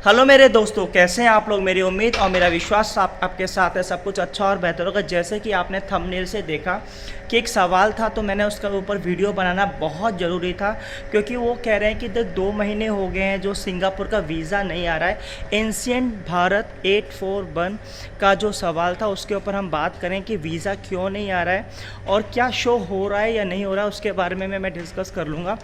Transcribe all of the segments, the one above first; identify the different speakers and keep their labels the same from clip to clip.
Speaker 1: Hello मेरे दोस्तों, कैसे हैं आप लोग। मेरी उम्मीद और मेरा विश्वास आपके साथ है, सब कुछ अच्छा और बेहतर होगा। जैसे कि आपने थंबनेल से देखा कि एक सवाल था, तो मैंने उसके ऊपर वीडियो बनाना बहुत ज़रूरी था, क्योंकि वो कह रहे हैं कि 2 महीने हो गए हैं जो सिंगापुर का वीज़ा नहीं आ रहा है। एंशिएंट भारत 841 का जो सवाल था उसके ऊपर हम बात करें कि वीज़ा क्यों नहीं आ रहा है और क्या शो हो रहा है या नहीं हो रहा है, उसके बारे में मैं डिस्कस कर लूँगा।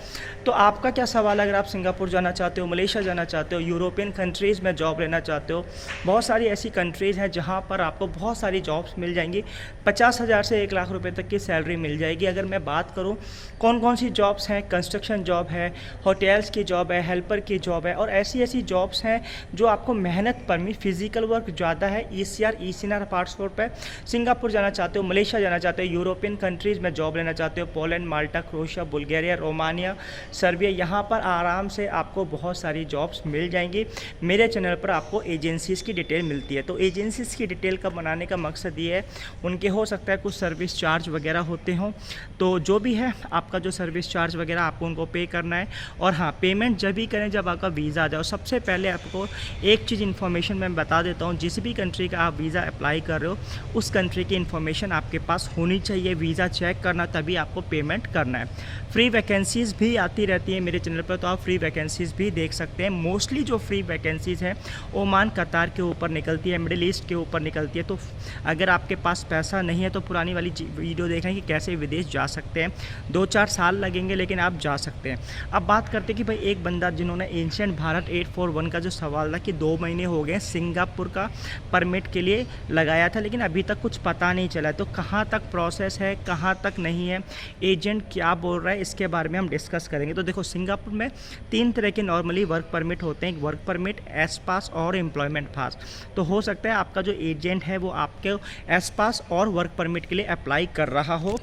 Speaker 1: तो आपका क्या सवाल है? अगर आप सिंगापुर जाना चाहते हो, मलेशिया जाना चाहते हो, यूरोपियन कंट्रीज़ में जॉब लेना चाहते हो, बहुत सारी ऐसी कंट्रीज़ हैं जहाँ पर आपको बहुत सारी जॉब्स मिल जाएंगी। 50,000 से 1 लाख रुपए तक की सैलरी मिल जाएगी। अगर मैं बात करूँ कौन कौन सी जॉब्स हैं, कंस्ट्रक्शन जॉब है, होटल्स की जॉब है, हेल्पर की जॉब है, और ऐसी ऐसी जॉब्स हैं जो आपको मेहनत पर भी फिजिकल वर्क ज़्यादा है। ECR ECNR पासपोर्ट पर सिंगापुर जाना चाहते हो, मलेशिया जाना चाहते हो, यूरोपियन कंट्रीज़ में जॉब लेना चाहते हो, पोलैंड, माल्टा, क्रोएशिया, बुल्गारिया, रोमानिया, सर्बिया, यहाँ पर आराम से आपको बहुत सारी जॉब्स मिल जाएंगी। मेरे चैनल पर आपको एजेंसीज़ की डिटेल मिलती है। तो एजेंसीज़ की डिटेल का बनाने का मकसद ये है, उनके हो सकता है कुछ सर्विस चार्ज वगैरह होते हों, तो जो भी है आपका जो सर्विस चार्ज वगैरह आपको उनको पे करना है। और हाँ, पेमेंट जब भी करें जब आपका वीज़ा आ जाए। सबसे पहले आपको एक चीज़ इन्फॉर्मेशन मैं बता देता हूँ, जिस भी कंट्री का आप वीज़ा अप्लाई कर रहे हो उस कंट्री की इन्फॉर्मेशन आपके पास होनी चाहिए। वीज़ा चेक करना, तभी आपको पेमेंट करना है। फ्री वैकेंसीज़ भी आती रहती है मेरे चैनल पर, तो आप फ्री वैकेंसीज़ भी देख सकते हैं। मोस्टली जो फ्री वैकेंसीज़ हैं ओमान, कतार के ऊपर निकलती है, मिडिल ईस्ट के ऊपर निकलती है। तो अगर आपके पास पैसा नहीं है तो पुरानी वाली वीडियो देख रहे हैं कि कैसे विदेश जा सकते हैं। 2-4 साल लगेंगे लेकिन आप जा सकते हैं। अब बात करते हैं कि भाई एक बंदा जिन्होंने एंशिएंट भारत 841 का जो सवाल था कि 2 महीने हो गए सिंगापुर का परमिट के लिए लगाया था, लेकिन अभी तक कुछ पता नहीं चला। तो कहाँ तक प्रोसेस है, कहाँ तक नहीं है, एजेंट क्या बोल रहा है, इसके बारे में हम डिस्कस करेंगे। तो देखो, सिंगापुर में 3 तरह के नॉर्मली वर्क परमिट होते हैं, एक वर्क परमिट, एस पास और एम्प्लॉयमेंट पास। तो हो सकता है आपका जो एजेंट है वो आपके एस पास और वर्क परमिट के लिए अप्लाई कर रहा हो।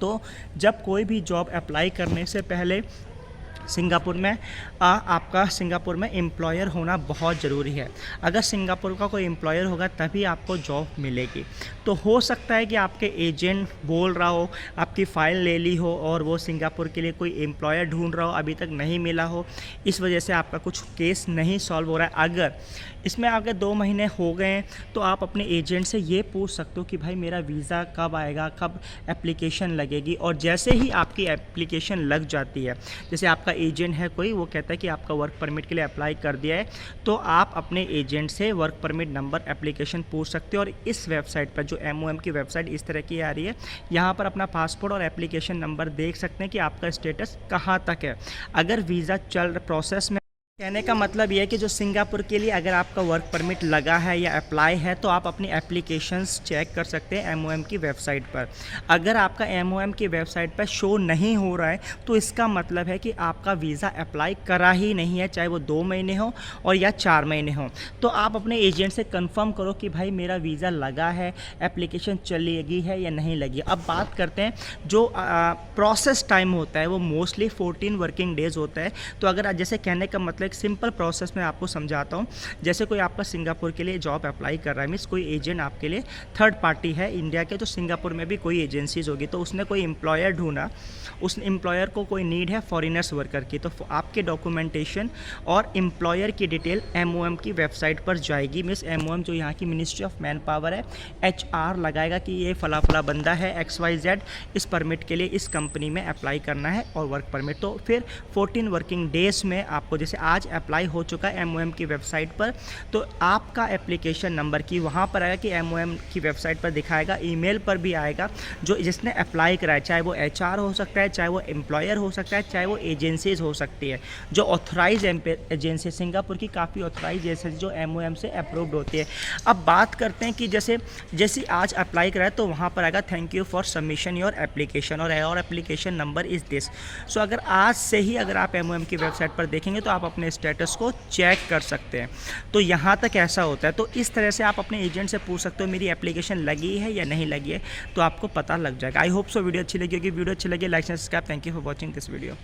Speaker 1: तो जब कोई भी जॉब अप्लाई करने से पहले सिंगापुर में आपका सिंगापुर में एम्प्लॉयर होना बहुत ज़रूरी है। अगर सिंगापुर का कोई एम्प्लॉयर होगा तभी आपको जॉब मिलेगी। तो हो सकता है कि आपके एजेंट बोल रहा हो, आपकी फ़ाइल ले ली हो और वो सिंगापुर के लिए कोई एम्प्लॉयर ढूंढ रहा हो, अभी तक नहीं मिला हो, इस वजह से आपका कुछ केस नहीं सॉल्व हो रहा है। अगर इसमें अगर 2 महीने हो गए हैं तो आप अपने एजेंट से ये पूछ सकते हो कि भाई मेरा वीज़ा कब आएगा, कब एप्लीकेशन लगेगी। और जैसे ही आपकी एप्लीकेशन लग जाती है, जैसे आपका एजेंट है कोई, वो कहता है कि आपका वर्क परमिट के लिए अप्लाई कर दिया है, तो आप अपने एजेंट से वर्क परमिट नंबर एप्लीकेशन पूछ सकते हो। और इस वेबसाइट पर जो MOM की वेबसाइट इस तरह की आ रही है, यहाँ पर अपना पासपोर्ट और एप्लीकेशन नंबर देख सकते हैं कि आपका स्टेटस कहाँ तक है। अगर वीज़ा चल प्रोसेस में, कहने का मतलब ये है कि जो सिंगापुर के लिए अगर आपका वर्क परमिट लगा है या अप्लाई है तो आप अपनी एप्लीकेशंस चेक कर सकते हैं MOM की वेबसाइट पर। अगर आपका MOM की वेबसाइट पर शो नहीं हो रहा है तो इसका मतलब है कि आपका वीज़ा अप्लाई करा ही नहीं है, चाहे वो 2 महीने हो और या 4 महीने हो। तो आप अपने एजेंट से कंफर्म करो कि भाई मेरा वीज़ा लगा है, एप्लीकेशन चलेगी है या नहीं लगी। अब बात करते हैं जो प्रोसेस टाइम होता है वो मोस्टली 14 वर्किंग डेज़ होता है। तो अगर जैसे कहने का मतलब एक सिंपल प्रोसेस में आपको समझाता हूँ। जैसे कोई आपका सिंगापुर के लिए जॉब अप्लाई कर रहा है, मीन्स कोई एजेंट आपके लिए थर्ड पार्टी है इंडिया के, तो सिंगापुर में भी कोई एजेंसीज होगी, तो उसने कोई एम्प्लॉयर ढूंढा, उस एम्प्लॉयर को कोई नीड है फॉरेनर्स वर्कर की, तो आपके डॉक्यूमेंटेशन और एम्प्लॉयर की डिटेल MOM की वेबसाइट पर जाएगी। मीन्स MOM जो यहाँ की मिनिस्ट्री ऑफ मैन पावर है, HR लगाएगा कि ये फला फला बंदा है XYZ, इस परमिट के लिए इस कंपनी में अप्लाई करना है और वर्क परमिट। तो फिर 14 वर्किंग डेज़ में आपको, जैसे आज अप्लाई हो चुका है MOM की वेबसाइट पर, तो आपका एप्लीकेशन नंबर की वहाँ पर आएगा कि MOM की वेबसाइट पर दिखाएगा, ईमेल पर भी आएगा, जो जिसने अप्लाई कराया, चाहे वो HR हो सकता है, चाहे वो एम्प्लॉयर हो सकता है, चाहे वो एजेंसीज हो सकती है, जो ऑथराइज एजेंसी, सिंगापुर की काफ़ी ऑथराइज एजेंसी जो MOM से अप्रूव्ड होती है। अब बात करते हैं कि जैसे आज अप्लाई कराया तो वहाँ पर आएगा thank you for submission your application और एप्लीकेशन नंबर इज़ दिस। सो अगर आज से ही अगर आप MOM की वेबसाइट पर देखेंगे तो आप अपने स्टेटस को चेक कर सकते हैं। तो यहाँ तक ऐसा होता है। तो इस तरह से आप अपने एजेंट से पूछ सकते हो मेरी एप्लीकेशन लगी है या नहीं लगी है, तो आपको पता लग जाएगा। आई होप सो वीडियो अच्छी लगी होगी। वीडियो अच्छी लगी like and subscribe. Thank you for watching this video.